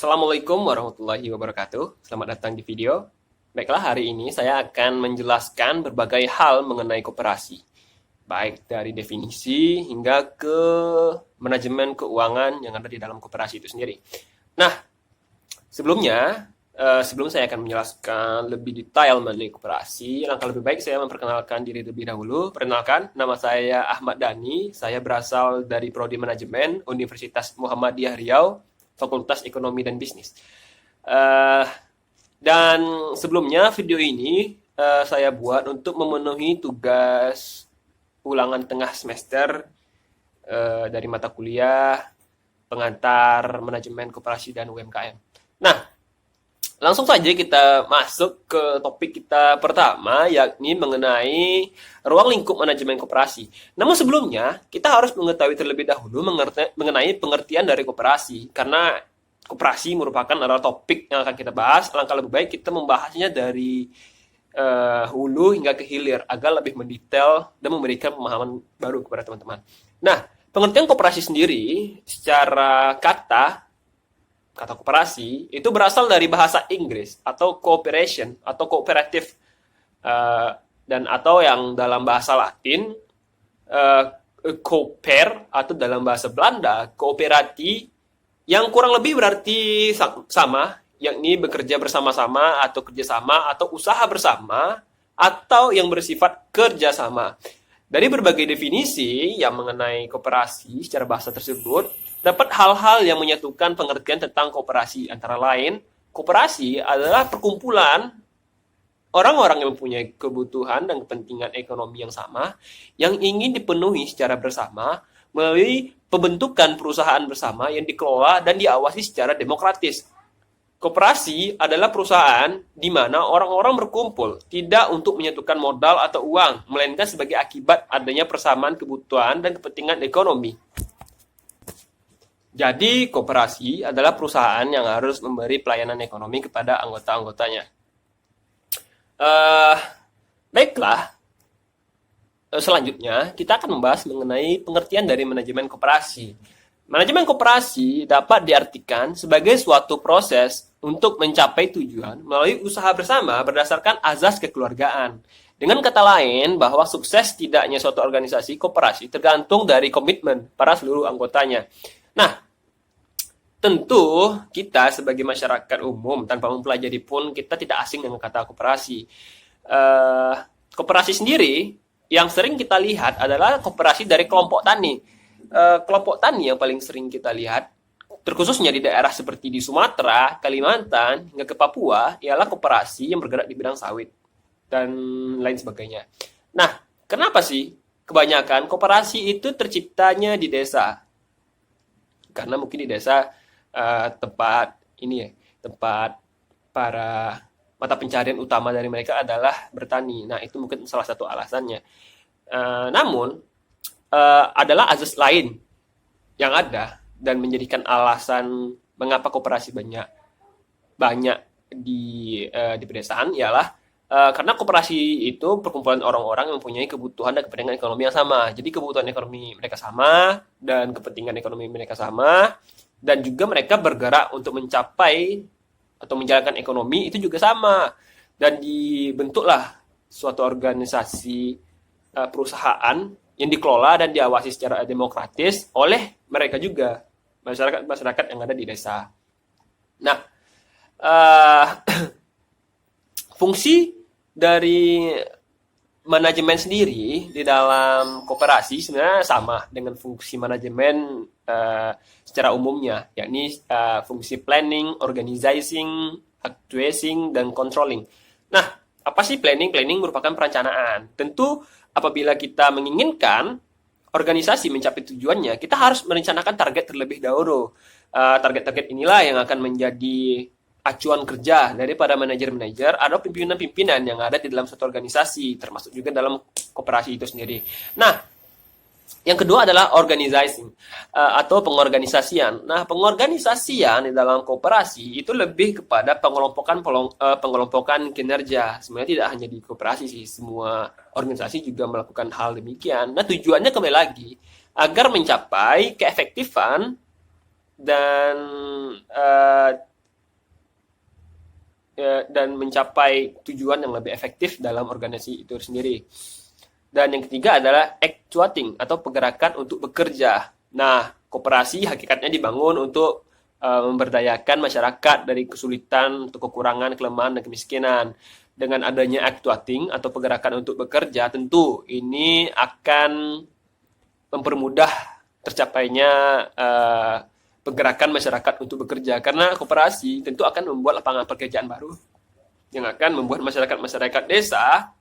Assalamualaikum warahmatullahi wabarakatuh. Selamat datang di video. Baiklah, hari ini saya akan menjelaskan berbagai hal mengenai koperasi. Baik dari definisi hingga ke manajemen keuangan yang ada di dalam koperasi itu sendiri. Nah, sebelum saya akan menjelaskan lebih detail mengenai koperasi, langkah lebih baik saya memperkenalkan diri terlebih dahulu. Perkenalkan, nama saya Ahmad Dhani. Saya berasal dari Prodi Manajemen Universitas Muhammadiyah Riau, Fakultas Ekonomi dan Bisnis. Dan sebelumnya video ini saya buat untuk memenuhi tugas ulangan tengah semester dari mata kuliah pengantar manajemen koperasi dan UMKM. Nah, langsung saja kita masuk ke topik kita pertama, yakni mengenai ruang lingkup manajemen koperasi. Namun sebelumnya, kita harus mengetahui terlebih dahulu mengenai pengertian dari koperasi. Karena koperasi merupakan adalah topik yang akan kita bahas, alangkah lebih baik kita membahasnya dari hulu hingga ke hilir, agar lebih mendetail dan memberikan pemahaman baru kepada teman-teman. Nah, pengertian koperasi sendiri, secara kata koperasi itu berasal dari bahasa Inggris atau cooperation atau kooperatif dan atau yang dalam bahasa Latin cooper atau dalam bahasa Belanda cooperati, yang kurang lebih berarti sama, yakni bekerja bersama-sama atau kerjasama atau usaha bersama atau yang bersifat kerjasama. Dari berbagai definisi yang mengenai koperasi secara bahasa tersebut, dapat hal-hal yang menyatukan pengertian tentang koperasi. Antara lain, koperasi adalah perkumpulan orang-orang yang mempunyai kebutuhan dan kepentingan ekonomi yang sama, yang ingin dipenuhi secara bersama melalui pembentukan perusahaan bersama yang dikelola dan diawasi secara demokratis. Koperasi adalah perusahaan di mana orang-orang berkumpul, tidak untuk menyatukan modal atau uang, melainkan sebagai akibat adanya persamaan kebutuhan dan kepentingan ekonomi. Jadi, koperasi adalah perusahaan yang harus memberi pelayanan ekonomi kepada anggota-anggotanya. Baiklah, selanjutnya kita akan membahas mengenai pengertian dari manajemen koperasi. Manajemen koperasi dapat diartikan sebagai suatu proses untuk mencapai tujuan melalui usaha bersama berdasarkan azas kekeluargaan. Dengan kata lain, bahwa sukses tidaknya suatu organisasi koperasi tergantung dari komitmen para seluruh anggotanya. Nah, tentu kita sebagai masyarakat umum tanpa mempelajari pun kita tidak asing dengan kata koperasi. Koperasi sendiri yang sering kita lihat adalah koperasi dari kelompok tani. Kelompok tani yang paling sering kita lihat, terkhususnya di daerah seperti di Sumatera, Kalimantan, hingga ke Papua, ialah koperasi yang bergerak di bidang sawit dan lain sebagainya. Nah, kenapa sih kebanyakan koperasi itu terciptanya di desa? Karena mungkin di desa tempat para mata pencarian utama dari mereka adalah bertani. Nah, itu mungkin salah satu alasannya. Namun adalah azas lain yang ada dan menjadikan alasan mengapa koperasi banyak di pedesaan ialah karena koperasi itu perkumpulan orang-orang yang mempunyai kebutuhan dan kepentingan ekonomi yang sama. Jadi kebutuhan ekonomi mereka sama dan kepentingan ekonomi mereka sama, dan juga mereka bergerak untuk mencapai atau menjalankan ekonomi itu juga sama, dan dibentuklah suatu organisasi perusahaan yang dikelola dan diawasi secara demokratis oleh mereka juga, masyarakat yang ada di desa. Nah, fungsi dari manajemen sendiri di dalam koperasi sebenarnya sama dengan fungsi manajemen secara umumnya, yakni fungsi planning, organizing, actuating, dan controlling. Nah, apa sih planning? Planning merupakan perencanaan. Tentu apabila kita menginginkan organisasi mencapai tujuannya, kita harus merencanakan target terlebih dahulu. Target-target inilah yang akan menjadi acuan kerja dari para manajer-manajer atau pimpinan-pimpinan yang ada di dalam suatu organisasi, termasuk juga dalam koperasi itu sendiri. Nah, yang kedua adalah organizing atau pengorganisasian. Nah, pengorganisasian di dalam koperasi itu lebih kepada pengelompokan kinerja. Sebenarnya tidak hanya di koperasi sih, semua organisasi juga melakukan hal demikian. Nah, tujuannya kembali lagi agar mencapai keefektifan dan dan mencapai tujuan yang lebih efektif dalam organisasi itu sendiri. Dan yang ketiga adalah actuating atau pergerakan untuk bekerja. Nah, koperasi hakikatnya dibangun untuk memberdayakan masyarakat dari kesulitan atau kekurangan, kelemahan, dan kemiskinan. Dengan adanya actuating atau pergerakan untuk bekerja, tentu ini akan mempermudah tercapainya pergerakan masyarakat untuk bekerja. Karena koperasi tentu akan membuat lapangan pekerjaan baru yang akan membuat masyarakat desa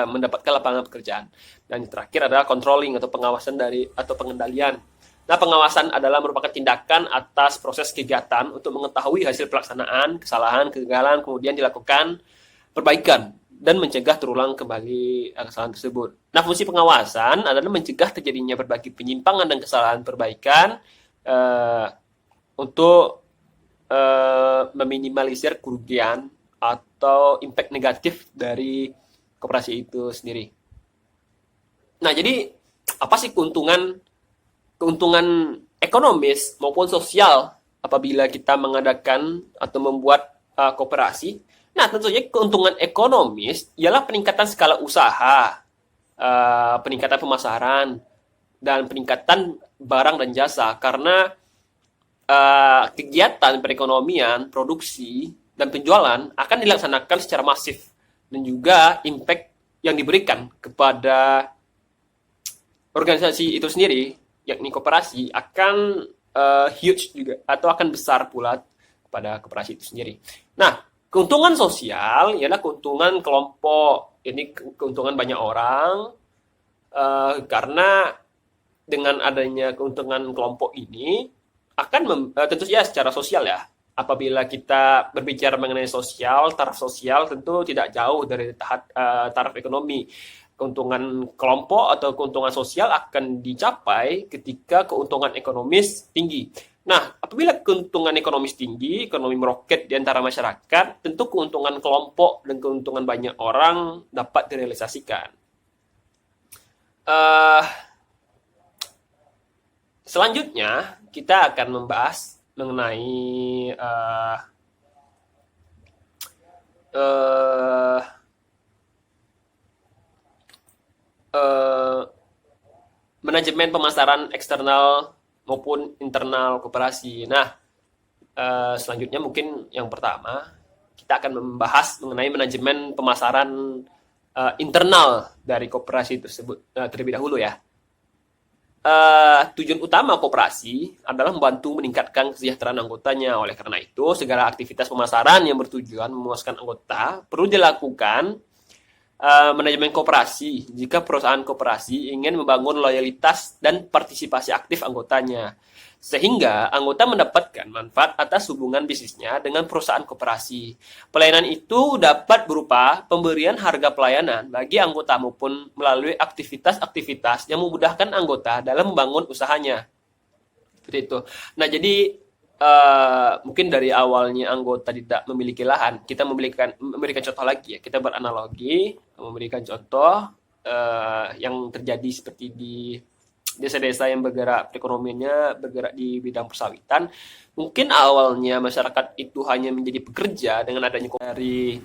mendapatkan lapangan pekerjaan. Dan yang terakhir adalah controlling atau pengawasan atau pengendalian. Nah, pengawasan adalah merupakan tindakan atas proses kegiatan untuk mengetahui hasil pelaksanaan, kesalahan, kegagalan, kemudian dilakukan perbaikan dan mencegah terulang kembali kesalahan tersebut. Nah, fungsi pengawasan adalah mencegah terjadinya berbagai penyimpangan dan kesalahan perbaikan untuk meminimalisir kerugian atau impact negatif dari koperasi itu sendiri. Nah, jadi apa sih keuntungan ekonomis maupun sosial apabila kita mengadakan atau membuat koperasi? Nah, tentu saja keuntungan ekonomis ialah peningkatan skala usaha, peningkatan pemasaran, dan peningkatan barang dan jasa. Karena kegiatan perekonomian, produksi, dan penjualan akan dilaksanakan secara masif. Dan juga impact yang diberikan kepada organisasi itu sendiri, yakni koperasi, akan huge juga atau akan besar pula pada koperasi itu sendiri. Nah, keuntungan sosial ialah keuntungan kelompok. Ini keuntungan banyak orang karena dengan adanya keuntungan kelompok ini akan tentu saja secara sosial ya. Apabila kita berbicara mengenai sosial, taraf sosial tentu tidak jauh dari taraf ekonomi. Keuntungan kelompok atau keuntungan sosial akan dicapai ketika keuntungan ekonomis tinggi. Nah, apabila keuntungan ekonomis tinggi, ekonomi meroket di antara masyarakat, tentu keuntungan kelompok dan keuntungan banyak orang dapat direalisasikan. Selanjutnya, kita akan membahas mengenai manajemen pemasaran eksternal maupun internal koperasi. Nah, selanjutnya mungkin yang pertama kita akan membahas mengenai manajemen pemasaran internal dari koperasi tersebut terlebih dahulu ya. Tujuan utama koperasi adalah membantu meningkatkan kesejahteraan anggotanya. Oleh karena itu, segala aktivitas pemasaran yang bertujuan memuaskan anggota perlu dilakukan manajemen koperasi jika perusahaan koperasi ingin membangun loyalitas dan partisipasi aktif anggotanya, sehingga anggota mendapatkan manfaat atas hubungan bisnisnya dengan perusahaan koperasi. Pelayanan itu dapat berupa pemberian harga pelayanan bagi anggota maupun melalui aktivitas-aktivitas yang memudahkan anggota dalam membangun usahanya. Seperti itu. Nah, jadi mungkin dari awalnya anggota tidak memiliki lahan, kita memberikan contoh lagi ya. Kita beranalogi, memberikan contoh yang terjadi seperti di desa-desa yang bergerak perekonomiannya bergerak di bidang persawitan. Mungkin awalnya masyarakat itu hanya menjadi pekerja dengan adanya dari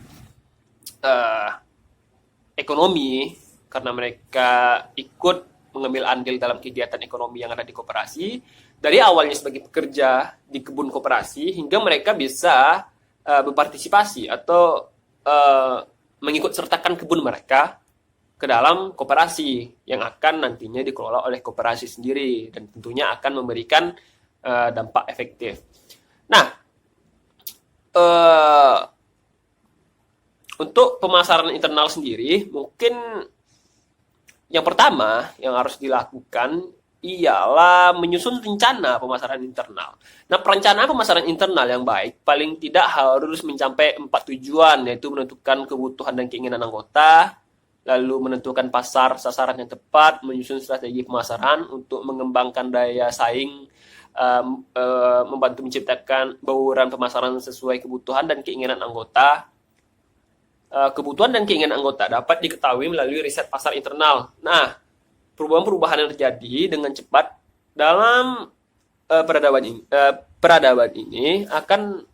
ekonomi karena mereka ikut mengambil andil dalam kegiatan ekonomi yang ada di koperasi. Dari awalnya sebagai pekerja di kebun koperasi hingga mereka bisa berpartisipasi atau mengikut sertakan kebun mereka ke dalam koperasi yang akan nantinya dikelola oleh koperasi sendiri dan tentunya akan memberikan dampak efektif. Nah, untuk pemasaran internal sendiri, mungkin yang pertama yang harus dilakukan ialah menyusun rencana pemasaran internal. Nah, perencanaan pemasaran internal yang baik paling tidak harus mencapai 4 tujuan, yaitu menentukan kebutuhan dan keinginan anggota, lalu menentukan pasar sasaran yang tepat, menyusun strategi pemasaran untuk mengembangkan daya saing, membantu menciptakan bauran pemasaran sesuai kebutuhan dan keinginan anggota. Kebutuhan dan keinginan anggota dapat diketahui melalui riset pasar internal. Nah, perubahan-perubahan yang terjadi dengan cepat dalam peradaban ini akan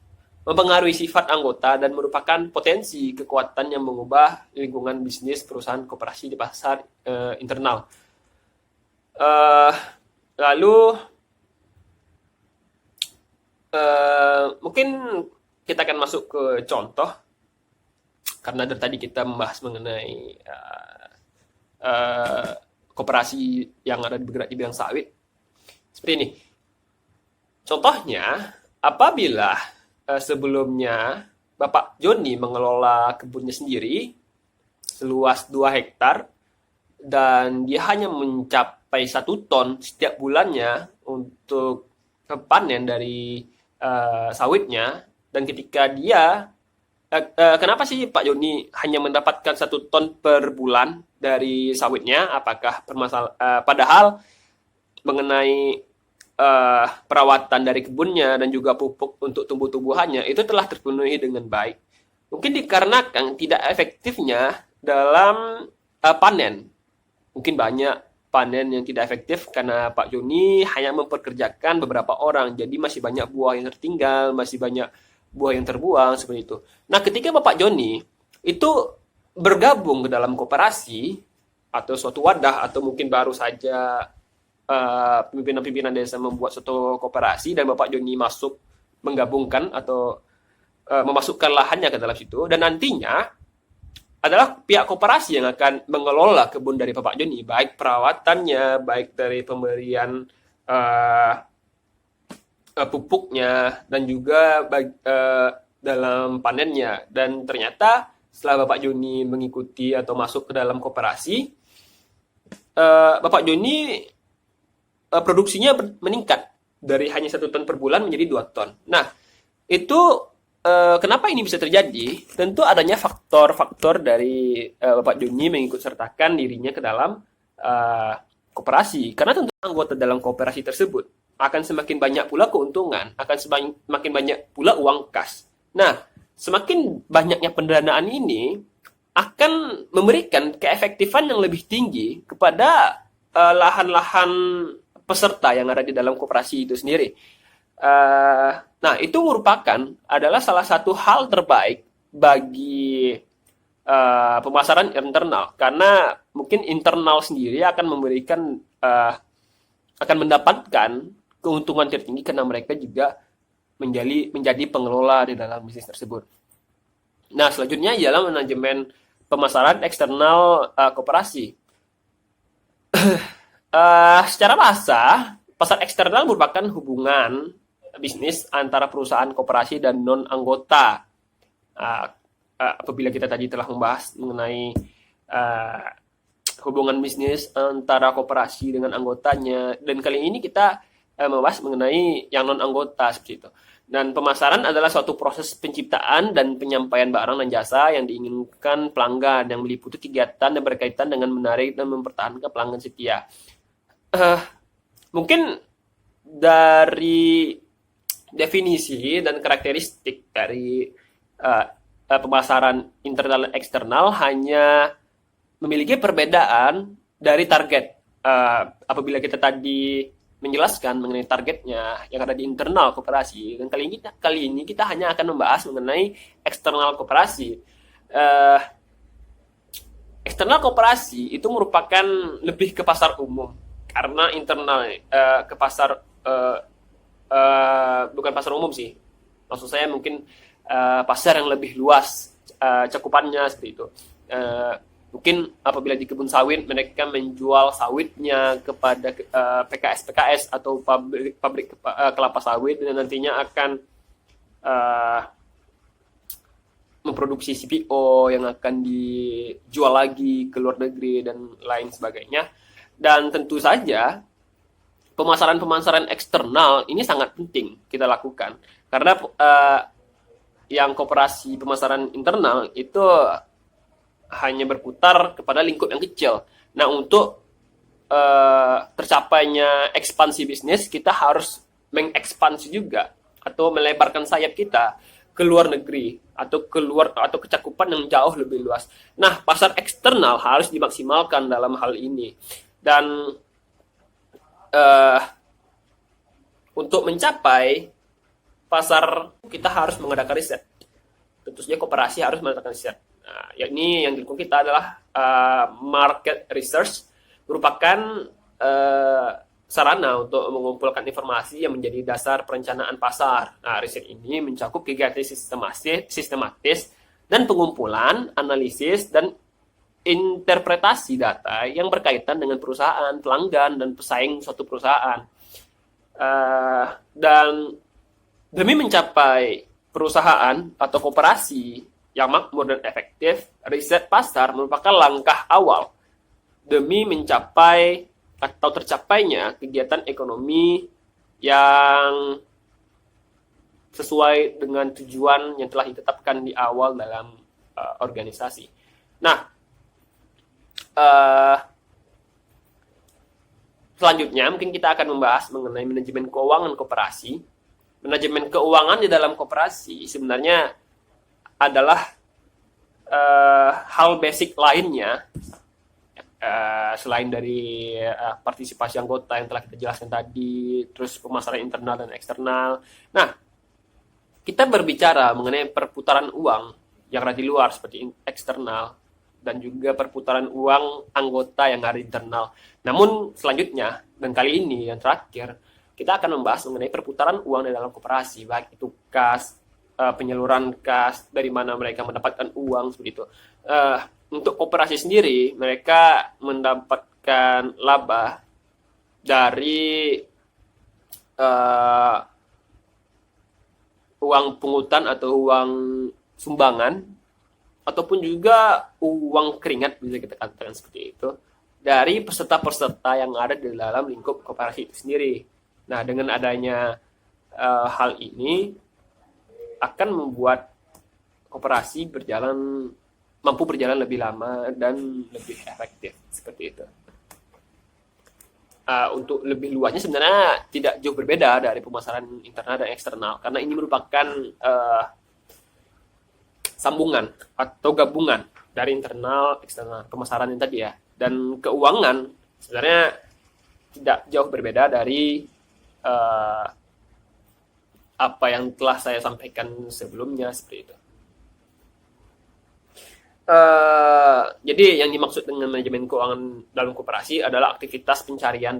mempengaruhi sifat anggota dan merupakan potensi kekuatan yang mengubah lingkungan bisnis perusahaan koperasi di pasar internal. Uh, Lalu mungkin kita akan masuk ke contoh, karena dari tadi kita membahas mengenai koperasi yang ada bergerak di bidang sawit. Seperti ini. Contohnya, apabila sebelumnya Bapak Joni mengelola kebunnya sendiri seluas 2 hektar dan dia hanya mencapai 1 ton setiap bulannya untuk panen dari sawitnya, dan ketika dia kenapa sih Pak Joni hanya mendapatkan 1 ton per bulan dari sawitnya? Apakah padahal mengenai perawatan dari kebunnya dan juga pupuk untuk tumbuh-tumbuhannya itu telah terpenuhi dengan baik. Mungkin dikarenakan tidak efektifnya dalam panen. Mungkin banyak panen yang tidak efektif karena Pak Joni hanya mempekerjakan beberapa orang, jadi masih banyak buah yang tertinggal, masih banyak buah yang terbuang, seperti itu. Nah, ketika Bapak Joni itu bergabung ke dalam koperasi atau suatu wadah, atau mungkin baru saja pimpinan-pimpinan desa membuat suatu koperasi dan Bapak Joni masuk menggabungkan atau memasukkan lahannya ke dalam situ, dan nantinya adalah pihak koperasi yang akan mengelola kebun dari Bapak Joni, baik perawatannya, baik dari pemberian pupuknya, dan juga dalam panennya. Dan ternyata setelah Bapak Joni mengikuti atau masuk ke dalam koperasi, Bapak Joni produksinya meningkat dari hanya 1 ton per bulan menjadi 2 ton. Nah, itu kenapa ini bisa terjadi? Tentu adanya faktor-faktor dari Bapak Joni mengikut sertakan dirinya ke dalam koperasi. Karena tentu anggota dalam koperasi tersebut akan semakin banyak pula keuntungan, akan semakin banyak pula uang kas. Nah, semakin banyaknya pendanaan ini akan memberikan keefektifan yang lebih tinggi kepada lahan-lahan peserta yang ada di dalam koperasi itu sendiri. Nah, itu merupakan adalah salah satu hal terbaik bagi pemasaran internal, karena mungkin internal sendiri akan memberikan akan mendapatkan keuntungan tertinggi karena mereka juga menjadi pengelola di dalam bisnis tersebut. Nah, selanjutnya ialah manajemen pemasaran eksternal koperasi. Secara bahasa, pasar eksternal merupakan hubungan bisnis antara perusahaan koperasi dan non-anggota. Apabila kita tadi telah membahas mengenai hubungan bisnis antara koperasi dengan anggotanya, dan kali ini kita membahas mengenai yang non-anggota seperti itu. Dan pemasaran adalah suatu proses penciptaan dan penyampaian barang dan jasa yang diinginkan pelanggan, yang meliputi kegiatan yang berkaitan dengan menarik dan mempertahankan pelanggan setia. Mungkin dari definisi dan karakteristik dari pemasaran internal dan eksternal hanya memiliki perbedaan dari target. Apabila kita tadi menjelaskan mengenai targetnya yang ada di internal koperasi, dan kali ini kita hanya akan membahas mengenai eksternal koperasi. Eksternal koperasi itu merupakan lebih ke pasar umum, karena internal ke pasar bukan pasar umum sih, maksud saya mungkin pasar yang lebih luas cakupannya seperti itu. Mungkin apabila di kebun sawit mereka menjual sawitnya kepada PKS atau pabrik kelapa sawit, dan nantinya akan memproduksi CPO yang akan dijual lagi ke luar negeri dan lain sebagainya. Dan tentu saja pemasaran eksternal ini sangat penting kita lakukan, karena yang koperasi pemasaran internal itu hanya berputar kepada lingkup yang kecil. Nah, untuk tercapainya ekspansi bisnis, kita harus mengekspansi juga atau melebarkan sayap kita ke luar negeri atau ke cakupan yang jauh lebih luas. Nah, pasar eksternal harus dimaksimalkan dalam hal ini. Dan untuk mencapai pasar kita harus mengadakan riset. Tentu saja koperasi harus mengadakan riset. Nah, yakni yang dilakukan kita adalah market research, merupakan sarana untuk mengumpulkan informasi yang menjadi dasar perencanaan pasar. Nah, riset ini mencakup kegiatan sistematis dan pengumpulan, analisis, dan interpretasi data yang berkaitan dengan perusahaan, pelanggan, dan pesaing suatu perusahaan. Dan demi mencapai perusahaan atau koperasi yang makmur dan efektif, riset pasar merupakan langkah awal demi mencapai atau tercapainya kegiatan ekonomi yang sesuai dengan tujuan yang telah ditetapkan di awal dalam organisasi. Nah, selanjutnya mungkin kita akan membahas mengenai manajemen keuangan koperasi. Manajemen keuangan di dalam koperasi sebenarnya adalah hal basic lainnya selain dari partisipasi anggota yang telah kita jelaskan tadi, terus pemasaran internal dan eksternal. Nah, kita berbicara mengenai perputaran uang yang ada di luar seperti eksternal dan juga perputaran uang anggota yang ada di internal. Namun selanjutnya, dan kali ini yang terakhir, kita akan membahas mengenai perputaran uang di dalam koperasi, baik itu kas, penyaluran kas, dari mana mereka mendapatkan uang, seperti itu. Untuk koperasi sendiri, mereka mendapatkan laba dari uang pungutan atau uang sumbangan, ataupun juga uang keringat, bisa kita katakan seperti itu, dari peserta-peserta yang ada di dalam lingkup koperasi itu sendiri. Nah, dengan adanya hal ini akan membuat koperasi mampu berjalan lebih lama dan lebih efektif, seperti itu. Untuk lebih luasnya sebenarnya tidak jauh berbeda dari pemasaran internal dan eksternal, karena ini merupakan sambungan atau gabungan dari internal eksternal pemasaran yang tadi ya. Dan keuangan sebenarnya tidak jauh berbeda dari apa yang telah saya sampaikan sebelumnya, seperti itu. Jadi yang dimaksud dengan manajemen keuangan dalam koperasi adalah aktivitas pencarian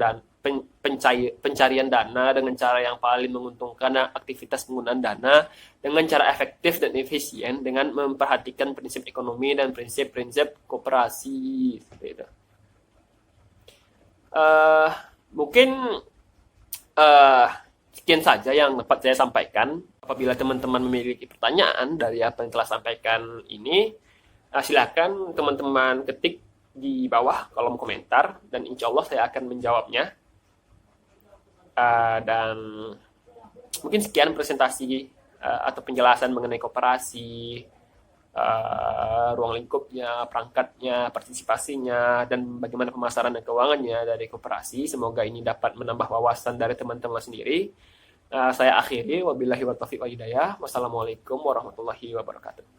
dana dengan cara yang paling menguntungkan, aktivitas penggunaan dana dengan cara efektif dan efisien dengan memperhatikan prinsip ekonomi dan prinsip-prinsip koperasi, seperti itu. Mungkin sekian saja yang dapat saya sampaikan. Apabila teman-teman memiliki pertanyaan dari apa yang telah sampaikan ini, silakan teman-teman ketik di bawah kolom komentar dan insya Allah saya akan menjawabnya. Dan mungkin sekian presentasi atau penjelasan mengenai koperasi, ruang lingkupnya, perangkatnya, partisipasinya, dan bagaimana pemasaran dan keuangannya dari koperasi. Semoga ini dapat menambah wawasan dari teman-teman sendiri. Saya akhiri, wabillahi wa taufiq wa hidayah. Wassalamualaikum warahmatullahi wabarakatuh.